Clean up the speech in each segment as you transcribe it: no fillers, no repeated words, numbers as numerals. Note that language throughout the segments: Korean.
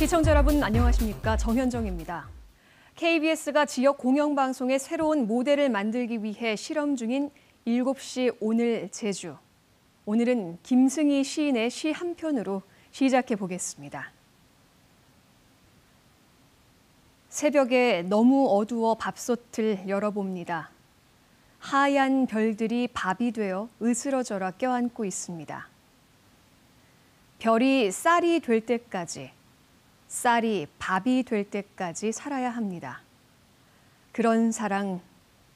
시청자 여러분 안녕하십니까? 정현정입니다. KBS가 지역 공영방송의 새로운 모델을 만들기 위해 실험 중인 7시 오늘 제주. 오늘은 김승희 시인의 시 한 편으로 시작해 보겠습니다. 새벽에 너무 어두워 밥솥을 열어봅니다. 하얀 별들이 밥이 되어 으스러져라 껴안고 있습니다. 별이 쌀이 될 때까지, 쌀이 밥이 될 때까지 살아야 합니다. 그런 사랑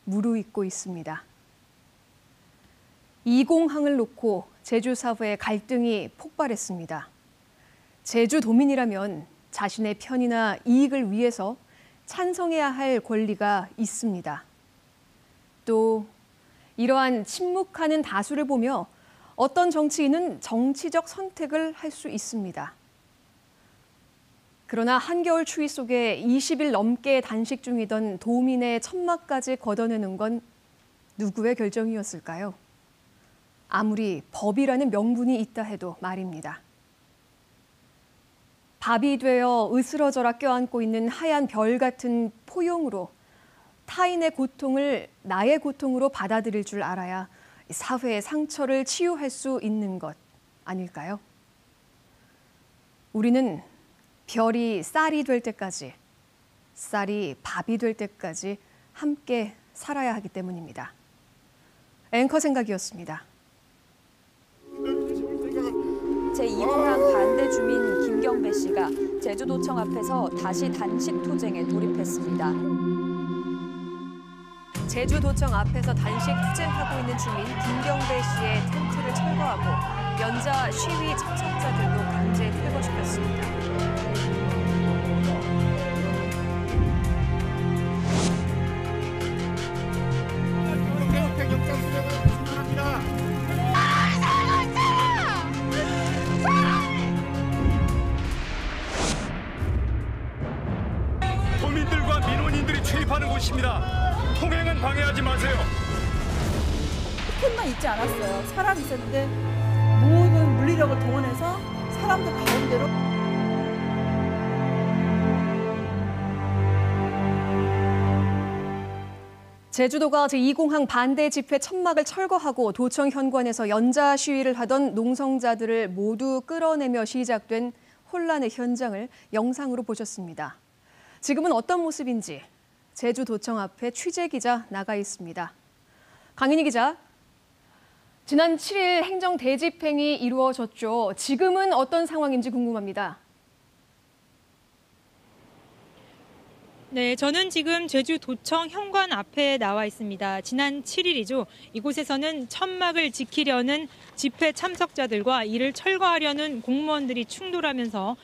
무르익고 있습니다. 이공항을 놓고 제주 사회의 갈등이 폭발했습니다. 제주도민이라면 자신의 편이나 이익을 위해서 찬성해야 할 권리가 있습니다. 또 이러한 침묵하는 다수를 보며 어떤 정치인은 정치적 선택을 할 수 있습니다. 그러나 한겨울 추위 속에 20일 넘게 단식 중이던 도민의 천막까지 걷어내는 건 누구의 결정이었을까요? 아무리 법이라는 명분이 있다 해도 말입니다. 밥이 되어 으스러져라 껴안고 있는 하얀 별 같은 포용으로 타인의 고통을 나의 고통으로 받아들일 줄 알아야 사회의 상처를 치유할 수 있는 것 아닐까요? 우리는 별이 쌀이 될 때까지, 쌀이 밥이 될 때까지 함께 살아야 하기 때문입니다. 앵커 생각이었습니다. 제2공항 반대 주민 김경배 씨가 제주도청 앞에서 다시 단식 투쟁에 돌입했습니다. 제주도청 앞에서 단식 투쟁하고 있는 주민 김경배 씨의 텐트를 철거하고 연자 시위 참석자들도 강제 퇴거시켰습니다. 도민들과 민원인들이 출입하는 곳입니다. 통행은 방해하지 마세요. 캔만 있지 않았어요. 사람이 있었는데 모든 물리력을 동원해서 사람들 가운데로. 제주도가 제2공항 반대 집회 천막을 철거하고 도청 현관에서 연자 시위를 하던 농성자들을 모두 끌어내며 시작된 혼란의 현장을 영상으로 보셨습니다. 지금은 어떤 모습인지 제주도청 앞에 취재기자 나가 있습니다. 강인희 기자, 지난 7일 행정 대집행이 이루어졌죠. 지금은 어떤 상황인지 궁금합니다. 네, 저는 지금 제주도청 현관 앞에 나와 있습니다. 지난 7일이죠. 이곳에서는 천막을 지키려는 집회 참석자들과 이를 철거하려는 공무원들이 충돌하면서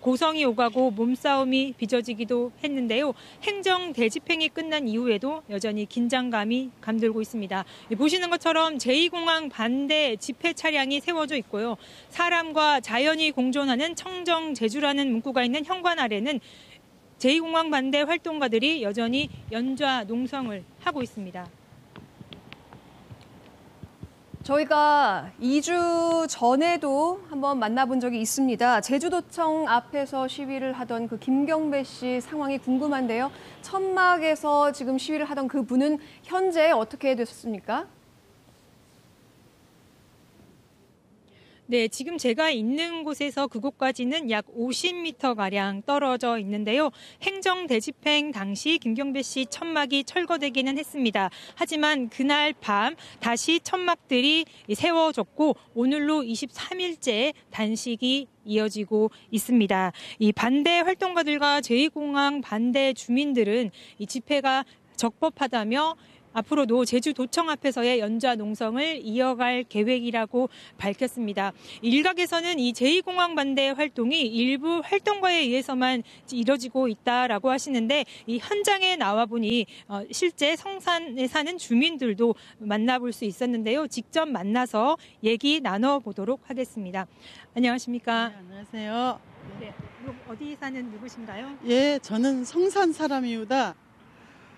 고성이 오가고 몸싸움이 빚어지기도 했는데요. 행정 대집행이 끝난 이후에도 여전히 긴장감이 감돌고 있습니다. 보시는 것처럼 제2공항 반대 집회 차량이 세워져 있고요. 사람과 자연이 공존하는 청정 제주라는 문구가 있는 현관 아래는 제2공항 반대 활동가들이 여전히 연좌 농성을 하고 있습니다. 저희가 2주 전에도 한번 만나본 적이 있습니다. 제주도청 앞에서 시위를 하던 그 김경배 씨 상황이 궁금한데요. 천막에서 지금 시위를 하던 그 분은 현재 어떻게 됐습니까? 네, 지금 제가 있는 곳에서 그곳까지는 약 50m가량 떨어져 있는데요. 행정 대집행 당시 김경배 씨 천막이 철거되기는 했습니다. 하지만 그날 밤 다시 천막들이 세워졌고 오늘로 23일째 단식이 이어지고 있습니다. 이 반대 활동가들과 제2공항 반대 주민들은 이 집회가 적법하다며 앞으로도 제주도청 앞에서의 연좌 농성을 이어갈 계획이라고 밝혔습니다. 일각에서는 이 제2공항 반대 활동이 일부 활동가에 의해서만 이뤄지고 있다라고 하시는데 이 현장에 나와보니 실제 성산에 사는 주민들도 만나볼 수 있었는데요. 직접 만나서 얘기 나눠보도록 하겠습니다. 안녕하십니까? 네, 안녕하세요. 네, 어디 사는 누구신가요? 예, 저는 성산 사람이오다.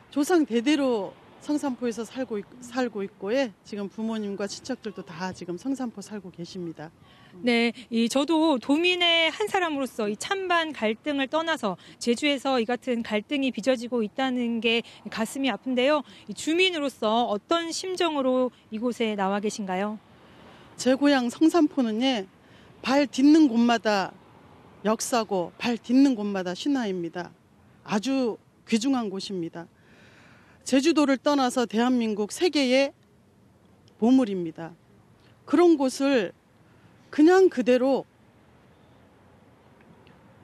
조상 대대로 성산포에서 살고 있고요. 지금 부모님과 친척들도 다 지금 성산포 살고 계십니다. 네, 저도 도민의 한 사람으로서 이 찬반 갈등을 떠나서 제주에서 이 같은 갈등이 빚어지고 있다는 게 가슴이 아픈데요. 이 주민으로서 어떤 심정으로 이곳에 나와 계신가요? 제 고향 성산포는요, 발 딛는 곳마다 역사고 발 딛는 곳마다 신화입니다. 아주 귀중한 곳입니다. 제주도를 떠나서 대한민국 세계의 보물입니다. 그런 곳을 그냥 그대로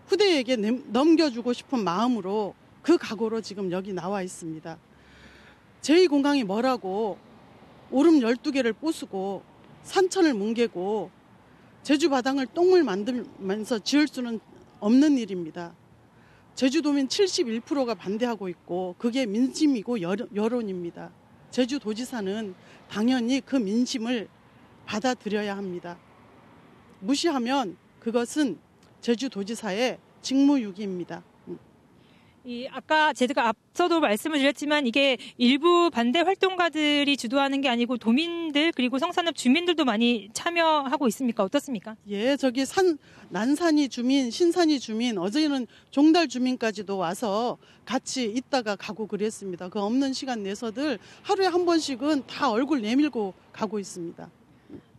후대에게 넘겨주고 싶은 마음으로 그 각오로 지금 여기 나와 있습니다. 제2공항이 뭐라고 오름 12개를 부수고 산천을 뭉개고 제주 바닥을 똥물 만들면서 지을 수는 없는 일입니다. 제주도민 71%가 반대하고 있고 그게 민심이고 여론입니다. 제주도지사는 당연히 그 민심을 받아들여야 합니다. 무시하면 그것은 제주도지사의 직무유기입니다. 아까 제가 앞서도 말씀을 드렸지만 이게 일부 반대 활동가들이 주도하는 게 아니고 도민들 그리고 성산읍 주민들도 많이 참여하고 있습니까? 어떻습니까? 예, 저기 난산이 주민, 신산이 주민, 어제는 종달 주민까지도 와서 같이 있다가 가고 그랬습니다. 그 없는 시간 내서들 하루에 한 번씩은 다 얼굴 내밀고 가고 있습니다.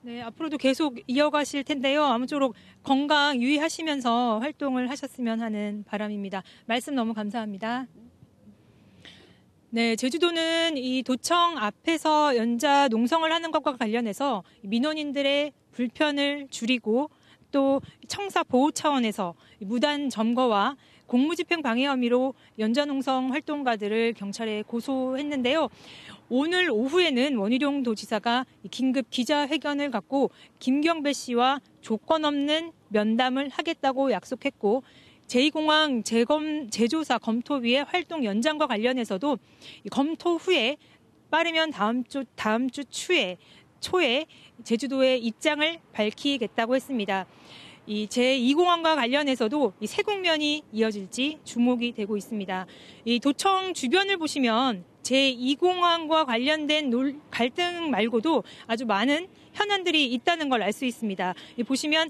네, 앞으로도 계속 이어가실 텐데요. 아무쪼록 건강 유의하시면서 활동을 하셨으면 하는 바람입니다. 말씀 너무 감사합니다. 네, 제주도는 이 도청 앞에서 연자 농성을 하는 것과 관련해서 민원인들의 불편을 줄이고 또 청사 보호 차원에서 무단 점거와 공무집행 방해 혐의로 연자 농성 활동가들을 경찰에 고소했는데요. 오늘 오후에는 원희룡 도지사가 긴급 기자회견을 갖고 김경배 씨와 조건 없는 면담을 하겠다고 약속했고 제2공항 재조사 검토위의 활동 연장과 관련해서도 검토 후에 빠르면 다음 주 초에 제주도의 입장을 밝히겠다고 했습니다. 이 제2공항과 관련해서도 이 새 국면이 이어질지 주목이 되고 있습니다. 이 도청 주변을 보시면 제2공항과 관련된 갈등 말고도 아주 많은 현안들이 있다는 걸 알 수 있습니다. 보시면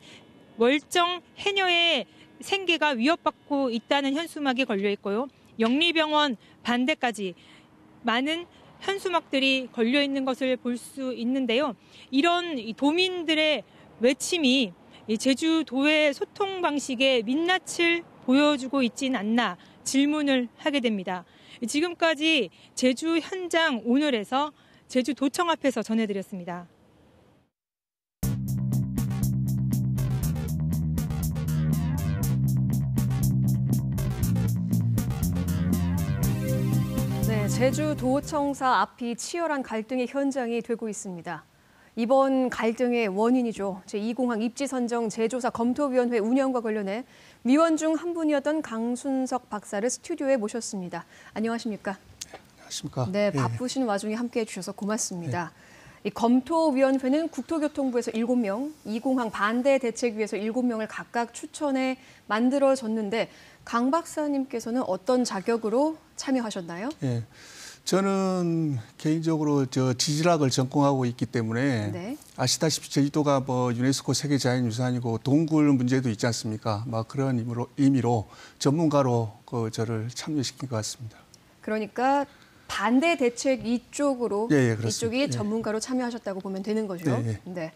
월정 해녀의 생계가 위협받고 있다는 현수막이 걸려 있고요. 영리병원 반대까지 많은 현수막들이 걸려 있는 것을 볼 수 있는데요. 이런 도민들의 외침이 제주도의 소통 방식에 민낯을 보여주고 있진 않나 질문을 하게 됩니다. 지금까지 제주 현장 오늘에서 제주도청 앞에서 전해드렸습니다. 네, 제주도청사 앞이 치열한 갈등의 현장이 되고 있습니다. 이번 갈등의 원인이죠. 제2공항 입지 선정 재조사 검토위원회 운영과 관련해 위원 중 한 분이었던 강순석 박사를 스튜디오에 모셨습니다. 안녕하십니까? 안녕하십니까? 네, 바쁘신 와중에 함께해 주셔서 고맙습니다. 이 검토위원회는 국토교통부에서 7명, 2공항 반대 대책위에서 7명을 각각 추천해 만들어졌는데 강 박사님께서는 어떤 자격으로 참여하셨나요? 예. 저는 개인적으로 지질학을 전공하고 있기 때문에 네. 아시다시피 제주도가 유네스코 세계자연유산이고 동굴 문제도 있지 않습니까? 그런 의미로 전문가로 저를 참여시킨 것 같습니다. 그러니까 반대 대책 이쪽으로 예, 이쪽이 전문가로 참여하셨다고 보면 되는 거죠. 예. 네.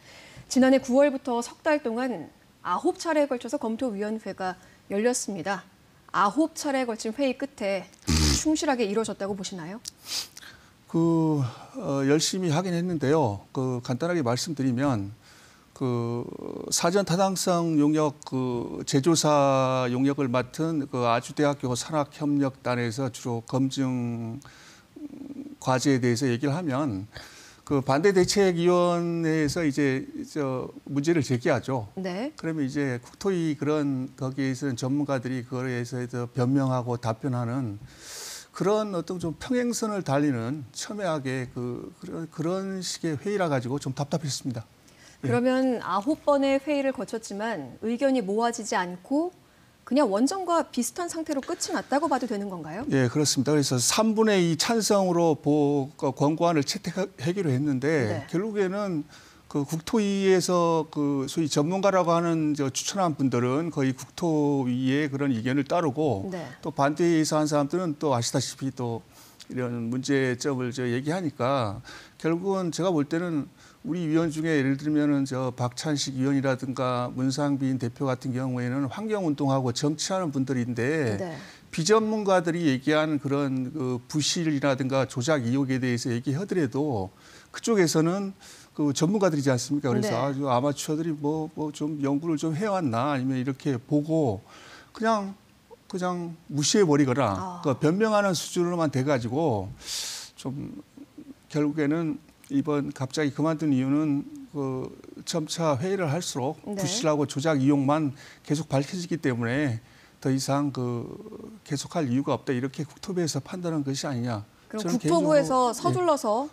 지난해 9월부터 석 달 동안 9차례에 걸쳐서 검토위원회가 열렸습니다. 9차례에 걸친 회의 끝에 충실하게 이루어졌다고 보시나요? 열심히 하긴 했는데요. 간단하게 말씀드리면 사전 타당성 용역 재조사 용역을 맡은 아주대학교 산학협력단에서 주로 검증 과제에 대해서 얘기를 하면 반대대책위원회에서 이제 문제를 제기하죠. 네. 그러면 이제 국토위 거기에서는 전문가들이 그거에 대해서 변명하고 답변하는 그런 어떤 좀 평행선을 달리는 첨예하게 그런 식의 회의라 가지고 좀 답답했습니다. 그러면 9번의 회의를 거쳤지만 의견이 모아지지 않고 그냥 원전과 비슷한 상태로 끝이 났다고 봐도 되는 건가요? 예, 그렇습니다. 그래서 3분의 2 찬성으로 권고안을 채택하기로 했는데 네. 결국에는 그 국토위에서 그 소위 전문가라고 하는 추천한 분들은 거의 국토위의 그런 의견을 따르고 네. 또 반대에서 한 사람들은 또 아시다시피 또 이런 문제점을 얘기하니까 결국은 제가 볼 때는 우리 위원 중에 예를 들면은 박찬식 위원이라든가 문상빈 대표 같은 경우에는 환경운동하고 정치하는 분들인데 네. 비전문가들이 얘기하는 그런 그 부실이라든가 조작 의혹에 대해서 얘기하더라도 그쪽에서는 그 전문가들이지 않습니까? 그래서 네. 아주 아마추어들이 뭐 좀 연구를 좀 해왔나 아니면 이렇게 보고 그냥 무시해 버리거나 그 변명하는 수준으로만 돼가지고 좀 결국에는 이번 갑자기 그만둔 이유는 그 점차 회의를 할수록 네. 부실하고 조작 의혹만 계속 밝혀지기 때문에 더 이상 계속할 이유가 없다 이렇게 국토부에서 판단한 것이 아니냐. 그럼 저는 국토부에서 개인적으로, 서둘러서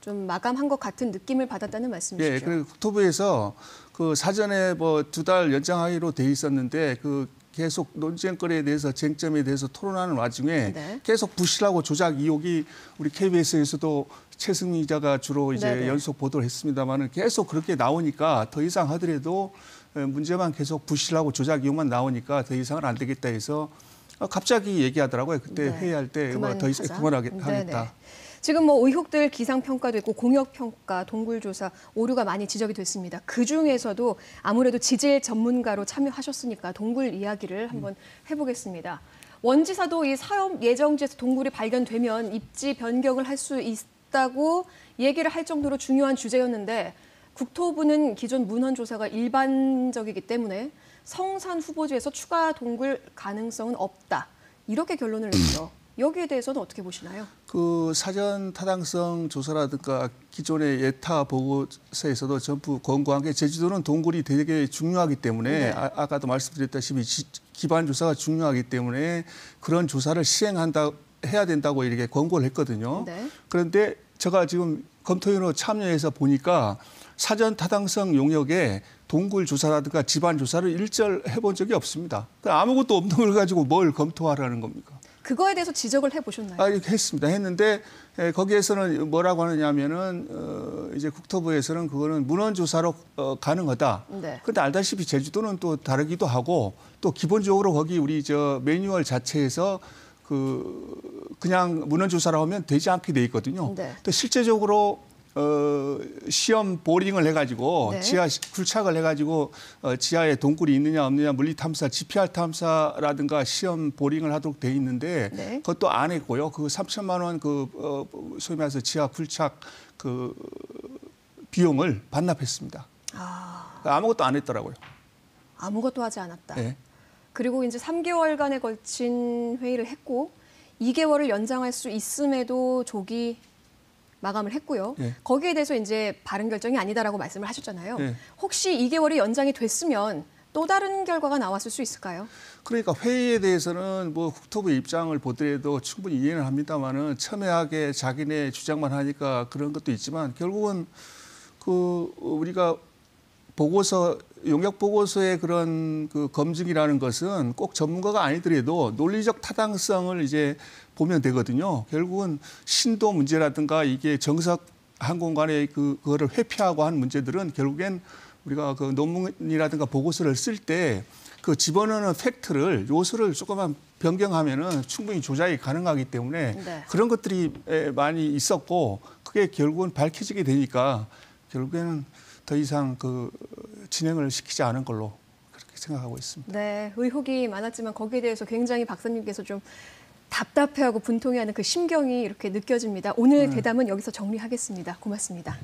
좀 마감한 것 같은 느낌을 받았다는 말씀이시죠? 예, 그리고 국토부에서 그 사전에 뭐 2달 연장하기로 돼 있었는데 그 계속 논쟁거리에 대해서 쟁점에 대해서 토론하는 와중에 네. 계속 부실하고 조작 의혹이 우리 KBS에서도 최승민 기자가 주로 이제 네네. 연속 보도를 했습니다만은 계속 그렇게 나오니까 더 이상 하더라도 문제만 계속 부실하고 조작 의혹만 나오니까 더 이상은 안 되겠다 해서 갑자기 얘기하더라고요. 그때 네. 회의할 때 더 이상 그만하겠다. 네네. 지금 뭐 의혹들 기상평가도 있고 공역평가, 동굴조사 오류가 많이 지적이 됐습니다. 그중에서도 아무래도 지질 전문가로 참여하셨으니까 동굴 이야기를 한번 해보겠습니다. 원지사도 이 사업 예정지에서 동굴이 발견되면 입지 변경을 할 수 있다고 얘기를 할 정도로 중요한 주제였는데 국토부는 기존 문헌 조사가 일반적이기 때문에 성산 후보지에서 추가 동굴 가능성은 없다. 이렇게 결론을 냈죠. 여기에 대해서는 어떻게 보시나요? 그 사전 타당성 조사라든가 기존의 예타 보고서에서도 전부 권고한 게 제주도는 동굴이 되게 중요하기 때문에 네. 아까도 말씀드렸다시피 기반 조사가 중요하기 때문에 그런 조사를 해야 된다고 이렇게 권고를 했거든요. 네. 그런데 제가 지금 검토위원으로 참여해서 보니까 사전 타당성 용역에 동굴 조사라든가 지반 조사를 일절 해본 적이 없습니다. 아무것도 없는 걸 가지고 뭘 검토하라는 겁니까? 그거에 대해서 지적을 해보셨나요? 이렇게 했습니다. 했는데 거기에서는 뭐라고 하느냐면은 이제 국토부에서는 그거는 문헌 조사로 가능하다. 네. 그런데 알다시피 제주도는 또 다르기도 하고 또 기본적으로 거기 우리 매뉴얼 자체에서 그냥 문헌 조사라고 하면 되지 않게 돼 있거든요. 네. 또 실제적으로 시험 보링을 해가지고 네. 지하 굴착을 해가지고 지하에 동굴이 있느냐 없느냐 물리 탐사, GPR 탐사라든가 시험 보링을 하도록 돼 있는데 네. 그것도 안 했고요. 그 3천만 원 소위 말해서 지하 굴착 비용을 반납했습니다. 아무것도 안 했더라고요. 아무것도 하지 않았다. 네. 그리고 이제 3개월간에 걸친 회의를 했고 2개월을 연장할 수 있음에도 조기 마감을 했고요. 네. 거기에 대해서 이제 바른 결정이 아니다라고 말씀을 하셨잖아요. 네. 혹시 2개월이 연장이 됐으면 또 다른 결과가 나왔을 수 있을까요? 그러니까 회의에 대해서는 뭐 국토부 입장을 보더라도 충분히 이해는 합니다만은 첨예하게 자기네 주장만 하니까 그런 것도 있지만 결국은 우리가 용역 보고서의 그런 검증이라는 것은 꼭 전문가가 아니더라도 논리적 타당성을 이제 보면 되거든요. 결국은 신도 문제라든가 이게 정석 항공간의 그거를 회피하고 한 문제들은 결국엔 우리가 그 논문이라든가 보고서를 쓸 때 그 집어넣는 팩트를 요소를 조금만 변경하면은 충분히 조작이 가능하기 때문에 네. 그런 것들이 많이 있었고 그게 결국은 밝혀지게 되니까 결국에는 더 이상 진행을 시키지 않은 걸로 그렇게 생각하고 있습니다. 네, 의혹이 많았지만 거기에 대해서 굉장히 박사님께서 좀 답답해하고 분통해하는 그 심경이 이렇게 느껴집니다. 오늘 대담은 여기서 정리하겠습니다. 고맙습니다.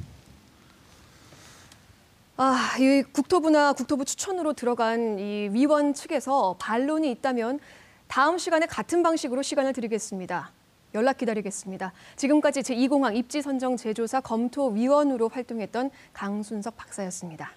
이 국토부나 국토부 추천으로 들어간 이 위원 측에서 반론이 있다면 다음 시간에 같은 방식으로 시간을 드리겠습니다. 연락 기다리겠습니다. 지금까지 제2공항 입지 선정 제조사 검토위원으로 활동했던 강순석 박사였습니다.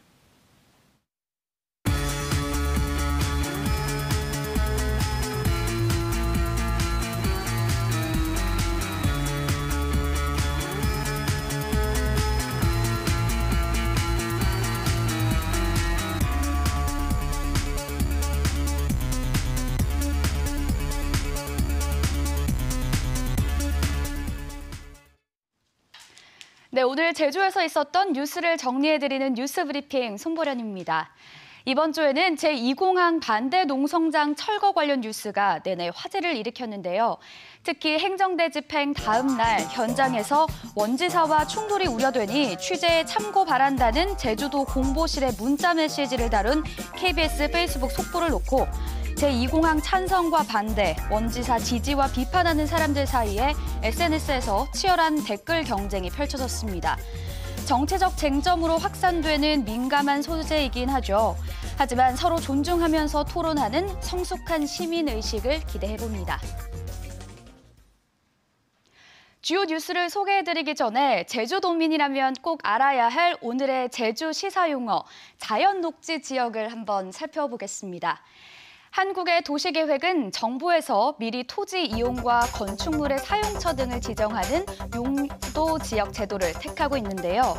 네, 오늘 제주에서 있었던 뉴스를 정리해드리는 뉴스 브리핑 손보련입니다. 이번 주에는 제2공항 반대 농성장 철거 관련 뉴스가 내내 화제를 일으켰는데요. 특히 행정대 집행 다음 날 현장에서 원지사와 충돌이 우려되니 취재에 참고 바란다는 제주도 공보실의 문자 메시지를 다룬 KBS 페이스북 속보를 놓고 제2공항 찬성과 반대, 원지사 지지와 비판하는 사람들 사이에 SNS에서 치열한 댓글 경쟁이 펼쳐졌습니다. 정체적 쟁점으로 확산되는 민감한 소재이긴 하죠. 하지만 서로 존중하면서 토론하는 성숙한 시민의식을 기대해봅니다. 주요 뉴스를 소개해드리기 전에 제주도민이라면 꼭 알아야 할 오늘의 제주 시사용어, 자연녹지 지역을 한번 살펴보겠습니다. 한국의 도시계획은 정부에서 미리 토지 이용과 건축물의 사용처 등을 지정하는 용도 지역 제도를 택하고 있는데요.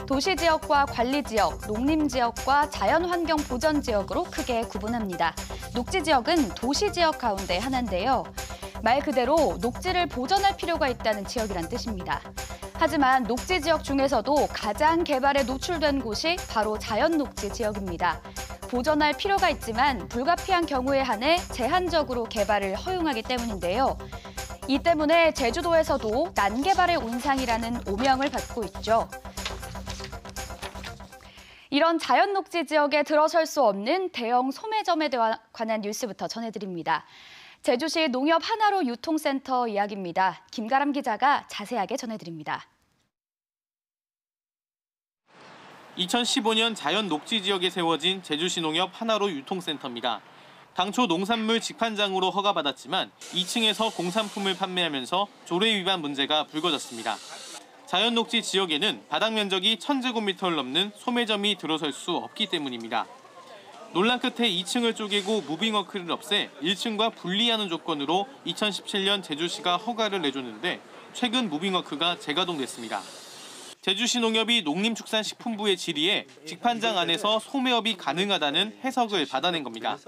도시지역과 관리지역, 농림지역과 자연환경 보전지역으로 크게 구분합니다. 녹지지역은 도시지역 가운데 하나인데요. 말 그대로 녹지를 보전할 필요가 있다는 지역이란 뜻입니다. 하지만 녹지지역 중에서도 가장 개발에 노출된 곳이 바로 자연녹지 지역입니다. 보전할 필요가 있지만 불가피한 경우에 한해 제한적으로 개발을 허용하기 때문인데요. 이 때문에 제주도에서도 난개발의 온상이라는 오명을 받고 있죠. 이런 자연녹지 지역에 들어설 수 없는 대형 소매점에 관한 뉴스부터 전해드립니다. 제주시 농협 하나로 유통센터 이야기입니다. 김가람 기자가 자세하게 전해드립니다. 2015년 자연 녹지 지역에 세워진 제주시 농협 하나로 유통센터입니다. 당초 농산물 직판장으로 허가받았지만 2층에서 공산품을 판매하면서 조례 위반 문제가 불거졌습니다. 자연 녹지 지역에는 바닥 면적이 1000제곱미터를 넘는 소매점이 들어설 수 없기 때문입니다. 논란 끝에 2층을 쪼개고 무빙워크를 없애 1층과 분리하는 조건으로 2017년 제주시가 허가를 내줬는데 최근 무빙워크가 재가동됐습니다. 제주시 농협이 농림축산식품부의 질의에 직판장 안에서 소매업이 가능하다는 해석을 받아낸 겁니다.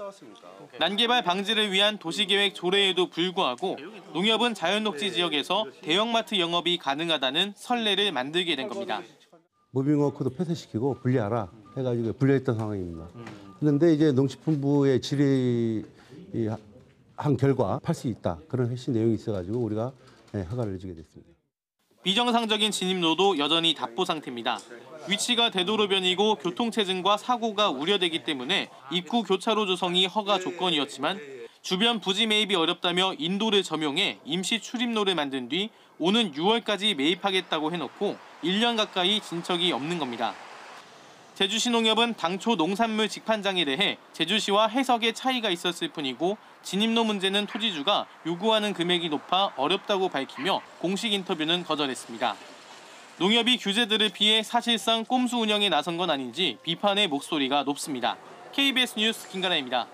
난개발 방지를 위한 도시계획 조례에도 불구하고 농협은 자연녹지 지역에서 대형마트 영업이 가능하다는 선례를 만들게 된 겁니다. 무빙워크도 폐쇄시키고 분리하라 해가지고 분리했던 상황입니다. 그런데 이제 농식품부의 질의한 결과 팔 수 있다 그런 핵심 내용이 있어가지고 우리가 허가를 내주게 됐습니다. 비정상적인 진입로도 여전히 답보 상태입니다. 위치가 대도로변이고 교통체증과 사고가 우려되기 때문에 입구 교차로 조성이 허가 조건이었지만 주변 부지 매입이 어렵다며 인도를 점용해 임시 출입로를 만든 뒤 오는 6월까지 매입하겠다고 해놓고 1년 가까이 진척이 없는 겁니다. 제주시 농협은 당초 농산물 직판장에 대해 제주시와 해석의 차이가 있었을 뿐이고 진입로 문제는 토지주가 요구하는 금액이 높아 어렵다고 밝히며 공식 인터뷰는 거절했습니다. 농협이 규제들을 피해 사실상 꼼수 운영에 나선 건 아닌지 비판의 목소리가 높습니다. KBS 뉴스 김가나입니다.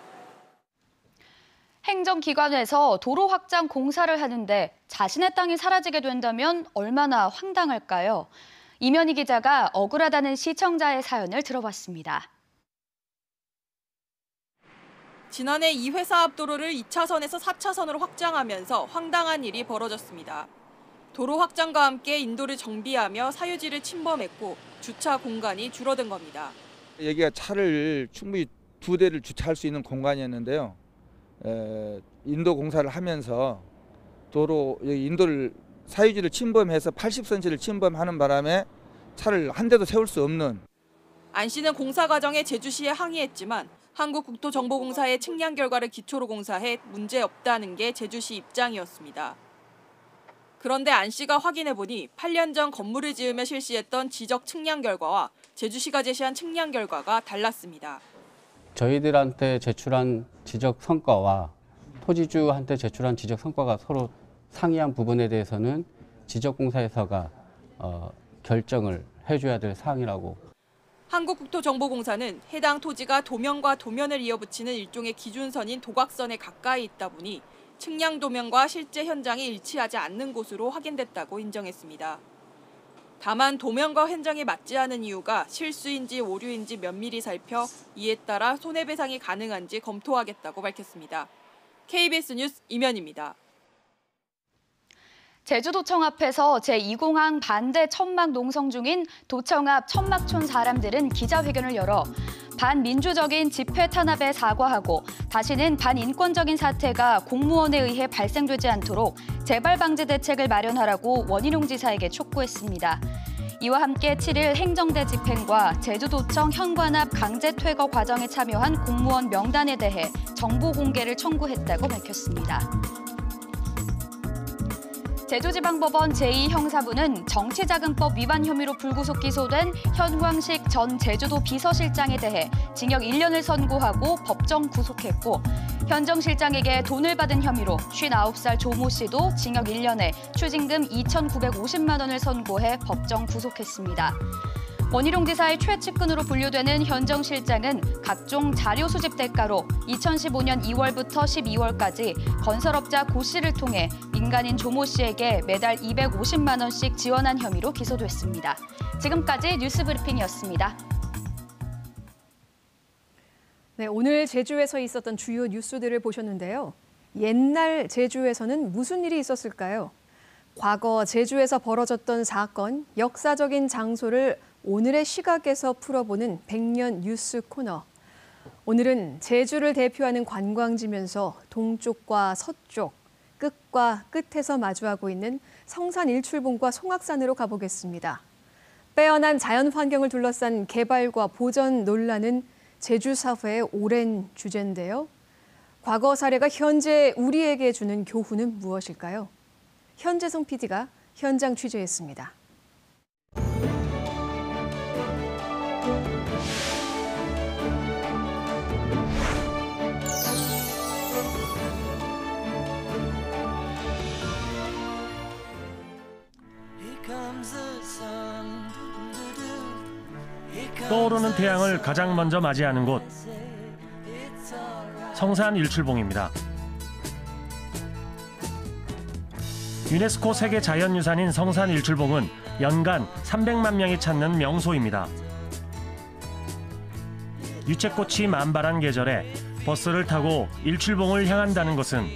행정기관에서 도로 확장 공사를 하는데 자신의 땅이 사라지게 된다면 얼마나 황당할까요? 이면희 기자가 억울하다는 시청자의 사연을 들어봤습니다. 지난해 이 회사 앞 도로를 2차선에서 4차선으로 확장하면서 황당한 일이 벌어졌습니다. 도로 확장과 함께 인도를 정비하며 사유지를 침범했고 주차 공간이 줄어든 겁니다. 여기가 차를 충분히 2대를 주차할 수 있는 공간이었는데요. 인도 공사를 하면서 도로 인도를 사유지를 침범해서 80cm를 침범하는 바람에 차를 한 대도 세울 수 없는. 안 씨는 공사 과정에 제주시에 항의했지만 한국국토정보공사의 측량 결과를 기초로 공사해 문제 없다는 게 제주시 입장이었습니다. 그런데 안 씨가 확인해보니 8년 전 건물을 지으며 실시했던 지적 측량 결과와 제주시가 제시한 측량 결과가 달랐습니다. 저희들한테 제출한 지적 성과와 토지주한테 제출한 지적 성과가 서로 상이한 부분에 대해서는 지적공사에서가 결정을 해줘야 될 사항이라고. 한국국토정보공사는 해당 토지가 도면과 도면을 이어붙이는 일종의 기준선인 도각선에 가까이 있다 보니 측량 도면과 실제 현장이 일치하지 않는 곳으로 확인됐다고 인정했습니다. 다만 도면과 현장이 맞지 않은 이유가 실수인지 오류인지 면밀히 살펴 이에 따라 손해배상이 가능한지 검토하겠다고 밝혔습니다. KBS 뉴스 이면입니다. 제주도청 앞에서 제2공항 반대 천막 농성 중인 도청 앞 천막촌 사람들은 기자회견을 열어 반민주적인 집회 탄압에 사과하고 다시는 반인권적인 사태가 공무원에 의해 발생되지 않도록 재발 방지 대책을 마련하라고 원희룡 지사에게 촉구했습니다. 이와 함께 7일 행정대 집행과 제주도청 현관 앞 강제 퇴거 과정에 참여한 공무원 명단에 대해 정보 공개를 청구했다고 밝혔습니다. 제주지방법원 제2형사부는 정치자금법 위반 혐의로 불구속 기소된 현광식 전 제주도 비서실장에 대해 징역 1년을 선고하고 법정 구속했고 현 정 실장에게 돈을 받은 혐의로 59살 조모 씨도 징역 1년에 추징금 2,950만 원을 선고해 법정 구속했습니다. 원희룡 지사의 최측근으로 분류되는 현 정 실장은 각종 자료 수집 대가로 2015년 2월부터 12월까지 건설업자 고 씨를 통해 민간인 조모 씨에게 매달 250만 원씩 지원한 혐의로 기소됐습니다. 지금까지 뉴스브리핑이었습니다. 네, 오늘 제주에서 있었던 주요 뉴스들을 보셨는데요. 옛날 제주에서는 무슨 일이 있었을까요? 과거 제주에서 벌어졌던 사건, 역사적인 장소를 오늘의 시각에서 풀어보는 100년 뉴스 코너. 오늘은 제주를 대표하는 관광지면서 동쪽과 서쪽, 끝과 끝에서 마주하고 있는 성산 일출봉과 송악산으로 가보겠습니다. 빼어난 자연 환경을 둘러싼 개발과 보전 논란은 제주 사회의 오랜 주제인데요. 과거 사례가 현재 우리에게 주는 교훈은 무엇일까요? 현재성 PD가 현장 취재했습니다. 떠오르는 태양을 가장 먼저 맞이하는 곳, 성산 일출봉입니다. 유네스코 세계 자연유산인 성산 일출봉은 연간 300만 명이 찾는 명소입니다. 유채꽃이 만발한 계절에 버스를 타고 일출봉을 향한다는 것은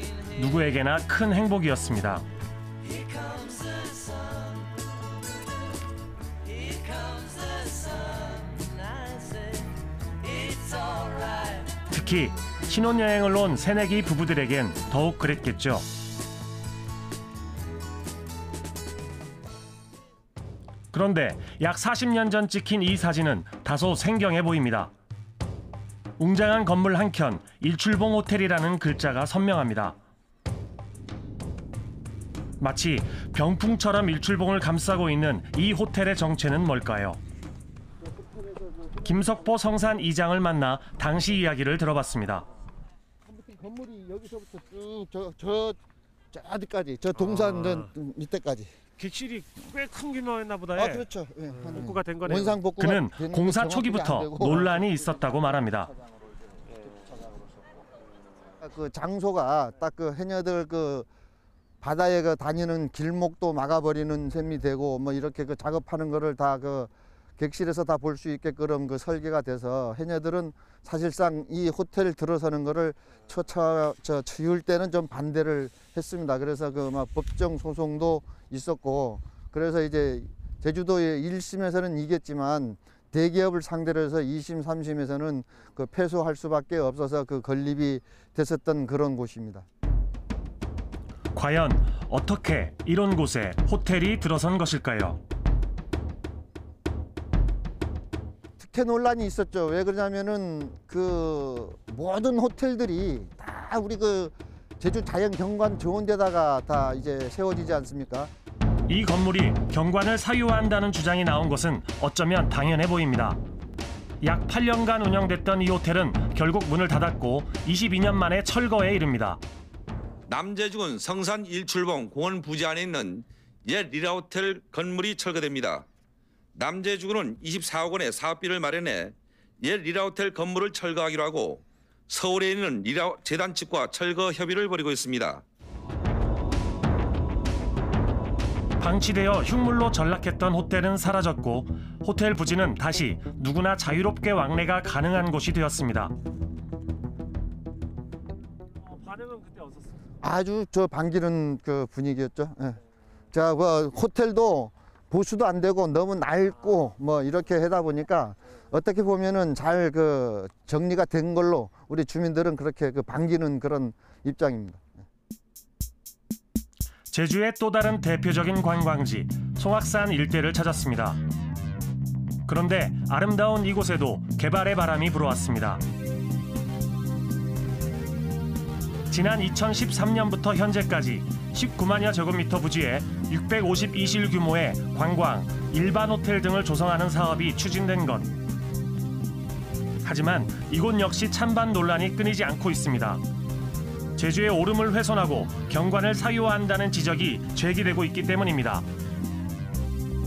누구에게나 큰 행복이었습니다. 특히 신혼여행을 온 새내기 부부들에겐 더욱 그랬겠죠. 그런데 약 40년 전 찍힌 이 사진은 다소 생경해 보입니다. 웅장한 건물 한켠 일출봉 호텔이라는 글자가 선명합니다. 마치 병풍처럼 일출봉을 감싸고 있는 이 호텔의 정체는 뭘까요? 김석보 성산 이장을 만나 당시 이야기를 들어봤습니다. 건물이 여기서부터 쭉 저 어디까지, 저 동산 밑에까지. 객실이 꽤 큰 규모였나 보다. 아, 그렇죠. 예, 복구가 된 거네요. 원상 복구가 그는 공사 초기부터 논란이 있었다고 말합니다. 그 장소가 딱 그 해녀들 그 바다에 그 다니는 길목도 막아버리는 셈이 되고 뭐 이렇게 그 작업하는 거를 다 그 객실에서 다 볼 수 있게끔 그 설계가 돼서 해녀들은 사실상 이 호텔 들어서는 거를 지을 때는 좀 반대를 했습니다. 그래서 그 막 법정 소송도 있었고, 그래서 이제 제주도의 1심에서는 이겼지만 대기업을 상대로 해서 2심, 3심에서는 그 패소할 수밖에 없어서 그 건립이 됐었던 그런 곳입니다. 과연 어떻게 이런 곳에 호텔이 들어선 것일까요? 특혜 논란이 있었죠. 왜 그러냐면은 그 모든 호텔들이 다 우리 그 제주 자연 경관 좋은 데다가 다 이제 세워지지 않습니까? 이 건물이 경관을 사유한다는 주장이 나온 것은 어쩌면 당연해 보입니다. 약 8년간 운영됐던 이 호텔은 결국 문을 닫았고 22년 만에 철거에 이릅니다. 남제주군 성산 일출봉 공원 부지 안에 있는 옛 리라호텔 건물이 철거됩니다. 남제주군은 24억 원의 사업비를 마련해 옛 리라호텔 건물을 철거하기로 하고 서울에 있는 리라 재단 측과 철거 협의를 벌이고 있습니다. 방치되어 흉물로 전락했던 호텔은 사라졌고 호텔 부지는 다시 누구나 자유롭게 왕래가 가능한 곳이 되었습니다. 반응은 그때 어땠어요? 아주 저 반기는 그 분위기였죠. 예. 자, 그 호텔도 보수도 안 되고 너무 낡고 뭐 이렇게 하다 보니까 어떻게 보면은 잘 그 정리가 된 걸로 우리 주민들은 그렇게 그 반기는 그런 입장입니다. 제주의 또 다른 대표적인 관광지 송악산 일대를 찾았습니다. 그런데 아름다운 이곳에도 개발의 바람이 불어왔습니다. 지난 2013년부터 현재까지 19만여 제곱미터 부지에 652실 규모의 관광, 일반 호텔 등을 조성하는 사업이 추진된 것. 하지만 이곳 역시 찬반 논란이 끊이지 않고 있습니다. 제주의 오름을 훼손하고 경관을 사유화한다는 지적이 제기되고 있기 때문입니다.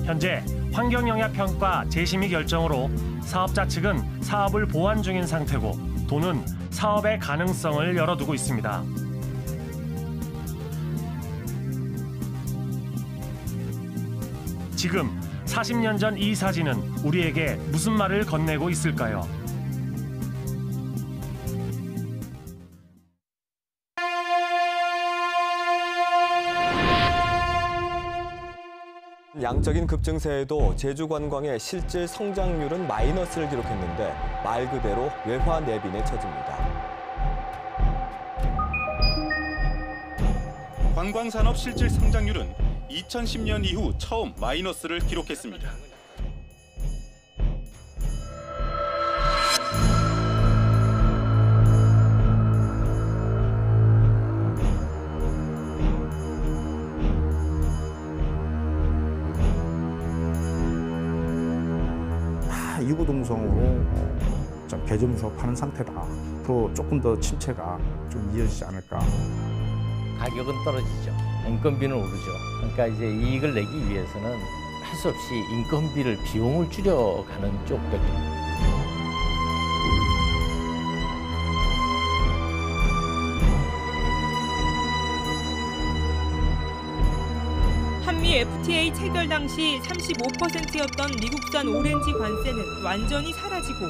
현재 환경영향평가 재심의 결정으로 사업자 측은 사업을 보완 중인 상태고 도는 사업의 가능성을 열어두고 있습니다. 지금 40년 전 이 사진은 우리에게 무슨 말을 건네고 있을까요? 양적인 급증세에도 제주 관광의 실질 성장률은 마이너스를 기록했는데 말 그대로 외화 내빈의 처지입니다. 관광산업 실질 성장률은 2010년 이후 처음 마이너스를 기록했습니다. 이구동성으로 좀 개점 수업하는 상태다. 앞으로 조금 더 침체가 좀 이어지지 않을까. 가격은 떨어지죠. 인건비는 오르죠. 그러니까 이제 이익을 내기 위해서는 할 수 없이 인건비를 비용을 줄여가는 쪽밖에. 한미 FTA 체결 당시 35%였던 미국산 오렌지 관세는 완전히 사라지고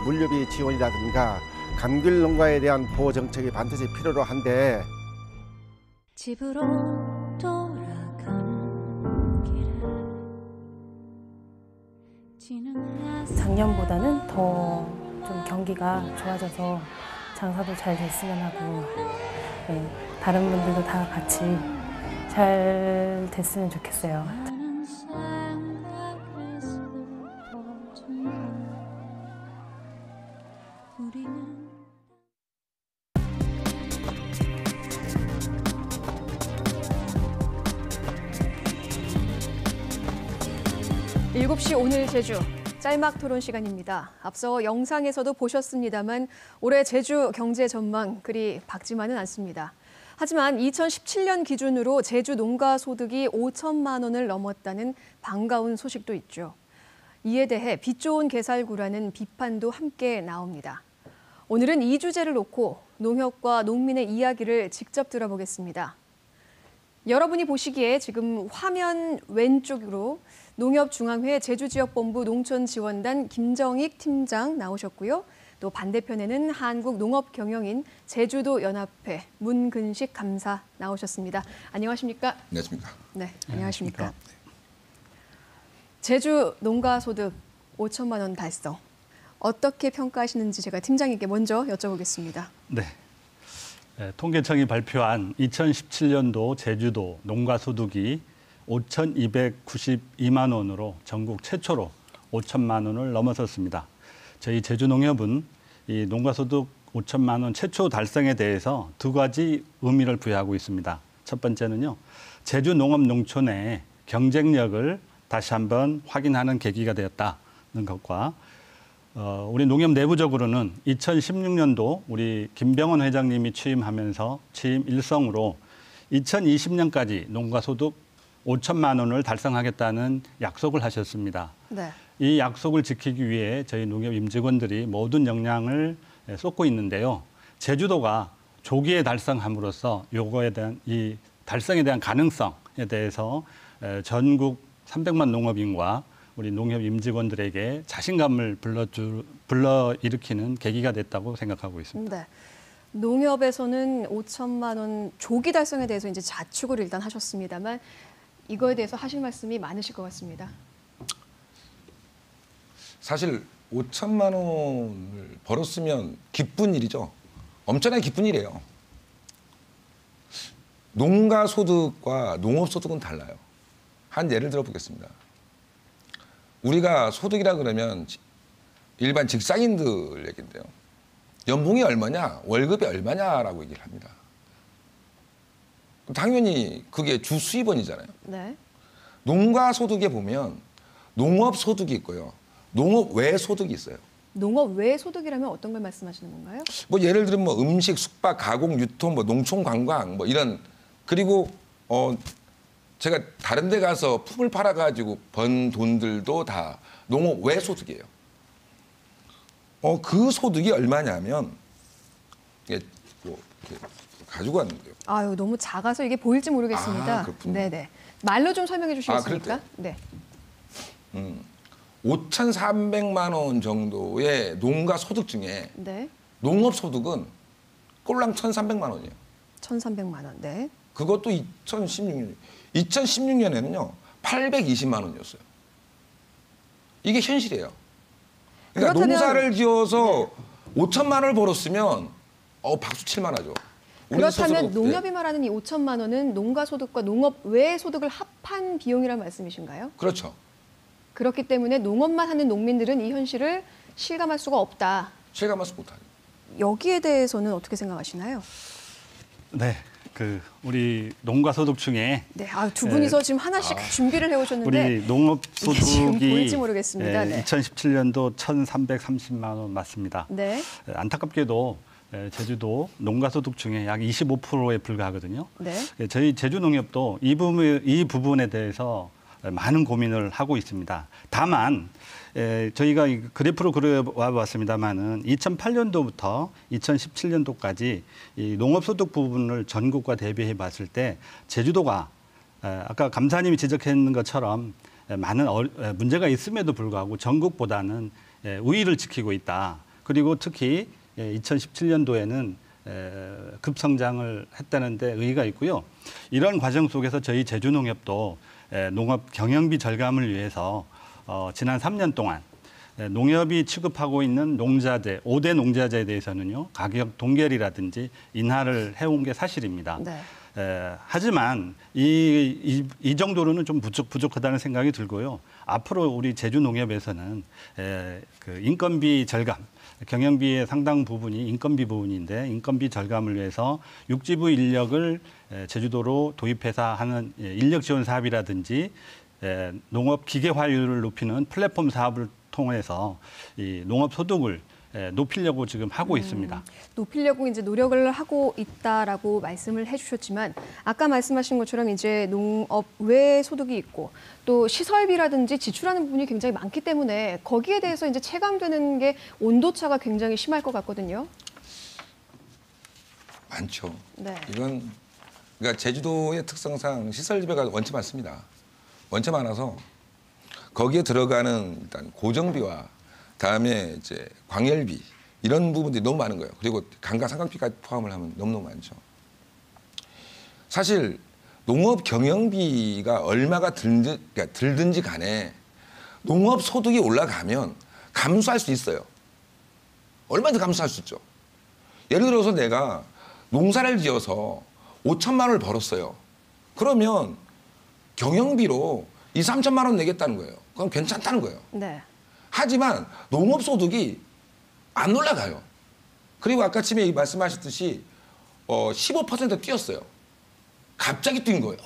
물류비 지원이라든가 감귤 농가에 대한 보호 정책이 반드시 필요로 한데 집으로 돌아가는 길에 작년보다는 더 좀 경기가 좋아져서 장사도 잘 됐으면 하고 다른 분들도 다 같이 잘 됐으면 좋겠어요. 일곱 시 오늘 제주 짤막 토론 시간입니다. 앞서 영상에서도 보셨습니다만 올해 제주 경제 전망 그리 밝지만은 않습니다. 하지만 2017년 기준으로 제주 농가 소득이 5천만 원을 넘었다는 반가운 소식도 있죠. 이에 대해 빛 좋은 개살구라는 비판도 함께 나옵니다. 오늘은 이 주제를 놓고 농협과 농민의 이야기를 직접 들어보겠습니다. 여러분이 보시기에 지금 화면 왼쪽으로 농협중앙회 제주지역본부 농촌지원단 김정익 팀장 나오셨고요. 또 반대편에는 한국농업경영인 제주도연합회 문근식 감사 나오셨습니다. 안녕하십니까? 안녕하십니까? 네, 안녕하십니까? 제주 농가소득 5천만 원 달성. 어떻게 평가하시는지 제가 팀장님께 먼저 여쭤보겠습니다. 네. 통계청이 발표한 2017년도 제주도 농가소득이 5,292만 원으로 전국 최초로 5천만 원을 넘어섰습니다. 저희 제주농협은 이 농가소득 5천만 원 최초 달성에 대해서 두 가지 의미를 부여하고 있습니다. 첫 번째는요, 제주농업농촌의 경쟁력을 다시 한번 확인하는 계기가 되었다는 것과 우리 농협 내부적으로는 2016년도 우리 김병원 회장님이 취임하면서 취임 일성으로 2020년까지 농가소득 5천만 원을 달성하겠다는 약속을 하셨습니다. 네. 이 약속을 지키기 위해 저희 농협 임직원들이 모든 역량을 쏟고 있는데요. 제주도가 조기에 달성함으로써 요거에 대한 이 달성에 대한 가능성에 대해서 전국 300만 농업인과 우리 농협 임직원들에게 자신감을 불러일으키는 계기가 됐다고 생각하고 있습니다. 네. 농협에서는 5천만 원 조기 달성에 대해서 이제 자축을 일단 하셨습니다만 이거에 대해서 하실 말씀이 많으실 것 같습니다. 사실 5천만 원을 벌었으면 기쁜 일이죠. 엄청나게 기쁜 일이에요. 농가 소득과 농업 소득은 달라요. 한 예를 들어 보겠습니다. 우리가 소득이라 그러면 일반 직장인들 얘기인데요. 연봉이 얼마냐, 월급이 얼마냐라고 얘기를 합니다. 당연히 그게 주 수입원이잖아요. 네. 농가 소득에 보면 농업 소득이 있고요. 농업 외 소득이 있어요. 농업 외 소득이라면 어떤 걸 말씀하시는 건가요? 뭐 예를 들면 뭐 음식, 숙박, 가공, 유통, 뭐 농촌 관광 뭐 이런 그리고 제가 다른 데 가서 품을 팔아 가지고 번 돈들도 다 농업 외 소득이에요. 그 소득이 얼마냐면 이게 뭐 이렇게 가지고 왔는데요. 아유, 너무 작아서 이게 보일지 모르겠습니다. 그렇군요. 네네. 말로 좀 설명해 주시겠습니까? 네. 5,400만 원 정도의 농가 소득 중에 네. 농업 소득은 꼴랑 1,300만 원이에요. 1,300만 원. 네. 그것도 2016년에는요 820만 원이었어요. 이게 현실이에요. 그러니까 그렇다면, 농사를 지어서 5천만 원을 벌었으면 박수 칠만하죠. 그렇다면 농협이 말하는 이 5천만 원은 농가 소득과 농업 외 소득을 합한 비용이라는 말씀이신가요? 그렇죠. 그렇기 때문에 농업만 하는 농민들은 이 현실을 실감할 수가 없다. 실감할 수 못하죠. 여기에 대해서는 어떻게 생각하시나요? 네, 우리 농가 소득 중에 네, 두 분이서 지금 하나씩 준비를 해오셨는데 우리 농업 소득이 지금 보일지 모르겠습니다. 네. 2017년도 1,330만 원 맞습니다. 네. 안타깝게도 제주도 농가 소득 중에 약 25%에 불과하거든요. 네. 저희 제주농협도 이 부분에 대해서 많은 고민을 하고 있습니다. 다만 저희가 그래프로 그려와봤습니다만은 2008년도부터 2017년도까지 이 농업소득 부분을 전국과 대비해 봤을 때 제주도가 아까 감사님이 지적했는 것처럼 많은 문제가 있음에도 불구하고 전국보다는 우위를 지키고 있다. 그리고 특히 2017년도에는 급성장을 했다는 데 의의가 있고요. 이런 과정 속에서 저희 제주농협도 농업 경영비 절감을 위해서 지난 3년 동안 농협이 취급하고 있는 농자재, 5대 농자재에 대해서는요, 가격 동결이라든지 인하를 해온 게 사실입니다. 네. 하지만 이 정도로는 좀 부족하다는 생각이 들고요. 앞으로 우리 제주농협에서는 그 인건비 절감, 경영비의 상당 부분이 인건비 부분인데 인건비 절감을 위해서 육지부 인력을 제주도로 도입해서 하는 인력 지원 사업이라든지 농업 기계화율을 높이는 플랫폼 사업을 통해서 이 농업 소득을 높이려고 지금 하고 있습니다. 높이려고 이제 노력을 하고 있다라고 말씀을 해주셨지만 아까 말씀하신 것처럼 이제 농업 외 소득이 있고 또 시설비라든지 지출하는 부분이 굉장히 많기 때문에 거기에 대해서 이제 체감되는 게 온도차가 굉장히 심할 것 같거든요. 많죠. 네. 이건 그러니까 제주도의 특성상 시설 지배가 원체 많습니다. 원체 많아서 거기에 들어가는 일단 고정비와 다음에 이제 광열비 이런 부분들이 너무 많은 거예요. 그리고 감가상각비까지 포함을 하면 너무너무 많죠. 사실 농업 경영비가 얼마가 들든지 간에 농업 소득이 올라가면 감수할 수 있어요. 얼마든지 감수할 수 있죠. 예를 들어서 내가 농사를 지어서 5천만 원을 벌었어요. 그러면 경영비로 2, 3천만 원 내겠다는 거예요. 그럼 괜찮다는 거예요. 네. 하지만 농업소득이 안 올라가요. 그리고 아까 처음에 말씀하셨듯이 15% 뛰었어요. 갑자기 뛴 거예요.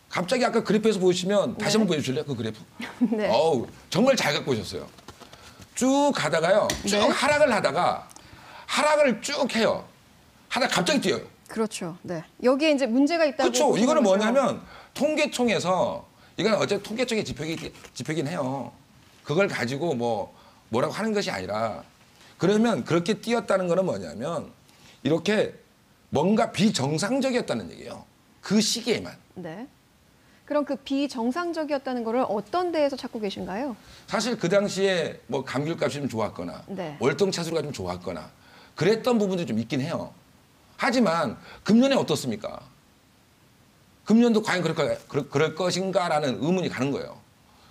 갑자기 아까 그래프에서 보시면 다시 한번 보여주실래요? 그 그래프. 네. 정말 잘 갖고 오셨어요. 쭉 가다가요. 쭉 하락을 하다가 하락을 쭉 해요. 하다가 갑자기 뛰어요. 그렇죠. 네. 여기에 이제 문제가 있다고. 그렇죠. 이거는 뭐냐면 통계청에서 이건 어제 통계청의 지표긴 해요. 그걸 가지고 뭐라고 하는 것이 아니라 그러면 그렇게 뛰었다는 거는 뭐냐면 이렇게 뭔가 비정상적이었다는 얘기예요. 그 시기에만. 네. 그럼 그 비정상적이었다는 거를 어떤 데에서 찾고 계신가요? 사실 그 당시에 뭐 감귤값이 좀 좋았거나 네. 월동 차수가 좀 좋았거나 그랬던 부분도 좀 있긴 해요. 하지만 금년에 어떻습니까? 금년도 과연 그럴 것인가라는 의문이 가는 거예요.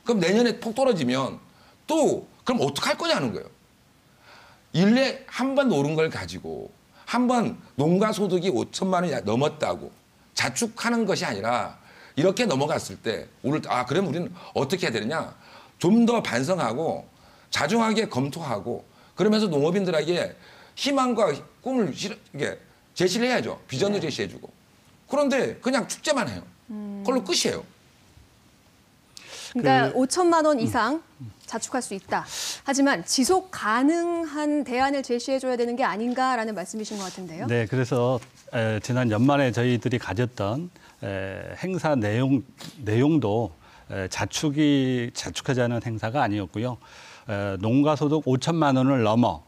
그럼 내년에 폭 떨어지면 또 그럼 어떡할 거냐는 거예요. 1년에 한 번 오른 걸 가지고 한 번 농가 소득이 5천만 원이 넘었다고 자축하는 것이 아니라 이렇게 넘어갔을 때 오늘 그럼 우리는 어떻게 해야 되느냐? 좀 더 반성하고 자중하게 검토하고 그러면서 농업인들에게 희망과 꿈을 제시를 해야죠. 비전도 제시해주고. 그런데 그냥 축제만 해요. 그걸로 끝이에요. 그러니까 5천만 원 이상 자축할 수 있다. 하지만 지속 가능한 대안을 제시해줘야 되는 게 아닌가라는 말씀이신 것 같은데요. 네, 그래서 지난 연말에 저희들이 가졌던 행사 내용도 자축하자는 행사가 아니었고요. 농가소득 5천만 원을 넘어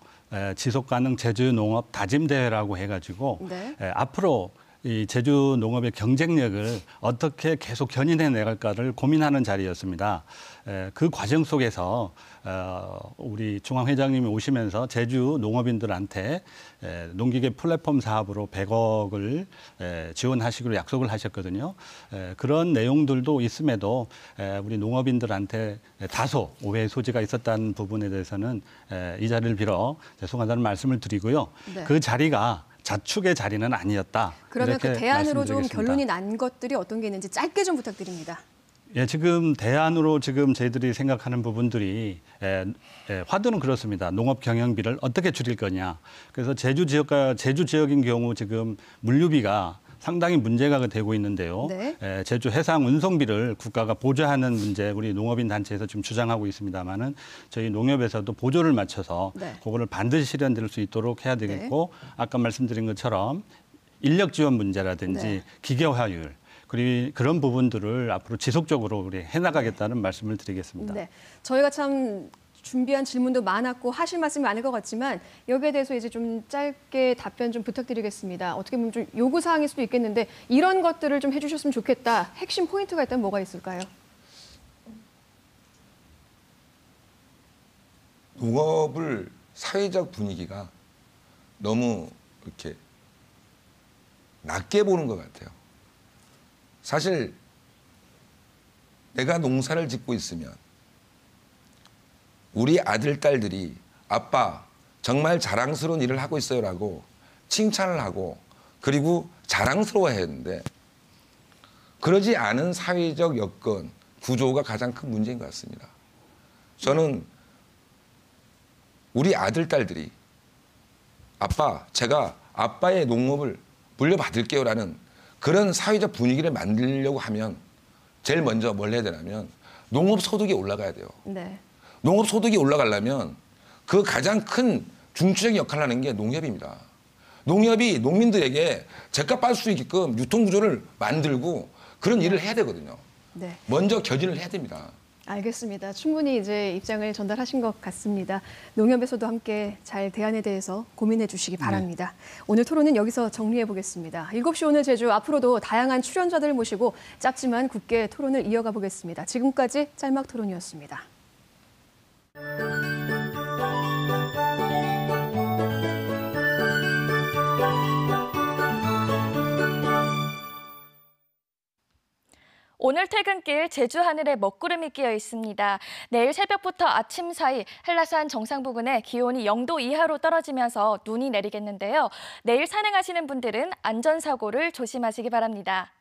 지속가능 제주농업 다짐대회라고 해가지고 네. 앞으로 이 제주 농업의 경쟁력을 어떻게 계속 견인해 나갈까를 고민하는 자리였습니다. 그 과정 속에서 우리 중앙회장님이 오시면서 제주 농업인들한테 농기계 플랫폼 사업으로 100억을 지원하시기로 약속을 하셨거든요. 그런 내용들도 있음에도 우리 농업인들한테 다소 오해의 소지가 있었다는 부분에 대해서는 이 자리를 빌어 죄송하다는 말씀을 드리고요. 네. 그 자리가 자축의 자리는 아니었다. 그러면 그 대안으로 좀 말씀드리겠습니다. 결론이 난 것들이 어떤 게 있는지 짧게 좀 부탁드립니다. 예, 지금 대안으로 지금 저희들이 생각하는 부분들이 화두는 그렇습니다. 농업 경영비를 어떻게 줄일 거냐. 그래서 제주 지역인 경우 지금 물류비가 상당히 문제가 되고 있는데요. 네. 제주 해상 운송비를 국가가 보조하는 문제 우리 농업인 단체에서 지금 주장하고 있습니다만은 저희 농협에서도 보조를 맞춰서 네. 그거를 반드시 실현될 수 있도록 해야 되겠고 아까 말씀드린 것처럼 인력 지원 문제라든지 네. 기계화율 그리고 그런 부분들을 앞으로 지속적으로 우리 해나가겠다는 말씀을 드리겠습니다. 네, 저희가 참 준비한 질문도 많았고 하실 말씀이 많을 것 같지만 여기에 대해서 이제 좀 짧게 답변 좀 부탁드리겠습니다. 어떻게 보면 좀 요구 사항일 수도 있겠는데 이런 것들을 좀 해주셨으면 좋겠다. 핵심 포인트가 있다면 뭐가 있을까요? 농업을 사회적 분위기가 너무 이렇게 낮게 보는 것 같아요. 사실 내가 농사를 짓고 있으면 우리 아들, 딸들이 아빠 정말 자랑스러운 일을 하고 있어요라고 칭찬을 하고 그리고 자랑스러워해야 했는데 그러지 않은 사회적 여건, 구조가 가장 큰 문제인 것 같습니다. 저는 우리 아들, 딸들이 아빠, 제가 아빠의 농업을 물려받을게요라는 그런 사회적 분위기를 만들려고 하면 제일 먼저 뭘 해야 되냐면 농업 소득이 올라가야 돼요. 네. 농업 소득이 올라가려면 그 가장 큰 중추적인 역할을 하는 게 농협입니다. 농협이 농민들에게 제값 받을 수 있게끔 유통구조를 만들고 그런 일을 해야 되거든요. 네. 먼저 견인을 해야 됩니다. 알겠습니다. 충분히 이제 입장을 전달하신 것 같습니다. 농협에서도 함께 잘 대안에 대해서 고민해 주시기 바랍니다. 오늘 토론은 여기서 정리해 보겠습니다. 7시 오늘 제주 앞으로도 다양한 출연자들을 모시고 짧지만 굳게 토론을 이어가 보겠습니다. 지금까지 짤막 토론이었습니다. 오늘 퇴근길 제주 하늘에 먹구름이 끼어 있습니다. 내일 새벽부터 아침 사이 한라산 정상 부근에 기온이 0도 이하로 떨어지면서 눈이 내리겠는데요. 내일 산행하시는 분들은 안전사고를 조심하시기 바랍니다.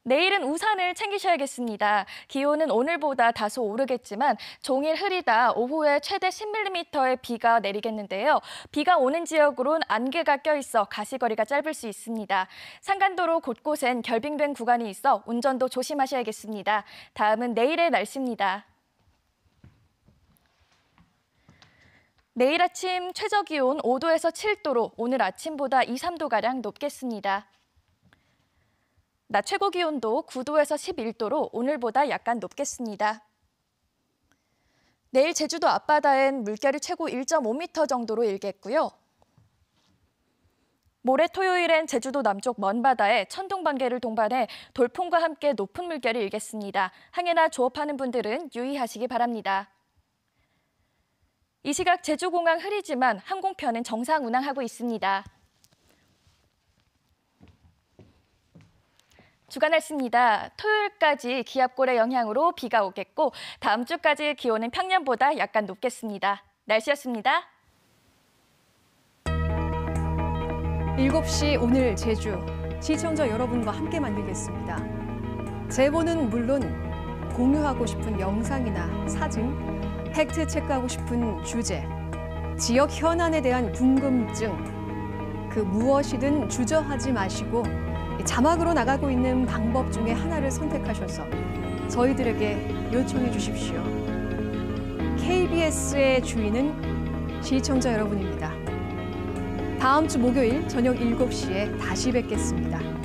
내일은 우산을 챙기셔야겠습니다. 기온은 오늘보다 다소 오르겠지만 종일 흐리다 오후에 최대 10mm의 비가 내리겠는데요. 비가 오는 지역으론 안개가 껴있어 가시거리가 짧을 수 있습니다. 산간도로 곳곳엔 결빙된 구간이 있어 운전도 조심하셔야겠습니다. 다음은 내일의 날씨입니다. 내일 아침 최저기온 5도에서 7도로 오늘 아침보다 2, 3도가량 높겠습니다. 낮 최고 기온도 9도에서 11도로 오늘보다 약간 높겠습니다. 내일 제주도 앞바다엔 물결이 최고 1.5m 정도로 일겠고요. 모레 토요일엔 제주도 남쪽 먼바다에 천둥번개를 동반해 돌풍과 함께 높은 물결이 일겠습니다. 항해나 조업하는 분들은 유의하시기 바랍니다. 이 시각 제주공항 흐리지만 항공편은 정상 운항하고 있습니다. 주간 날씨입니다. 토요일까지 기압골의 영향으로 비가 오겠고 다음 주까지 기온은 평년보다 약간 높겠습니다. 날씨였습니다. 7시 오늘 제주, 시청자 여러분과 함께 만들겠습니다. 제보는 물론 공유하고 싶은 영상이나 사진, 팩트 체크하고 싶은 주제, 지역 현안에 대한 궁금증, 그 무엇이든 주저하지 마시고 자막으로 나가고 있는 방법 중에 하나를 선택하셔서 저희들에게 요청해 주십시오. KBS의 주인은 시청자 여러분입니다. 다음 주 목요일 저녁 7시에 다시 뵙겠습니다.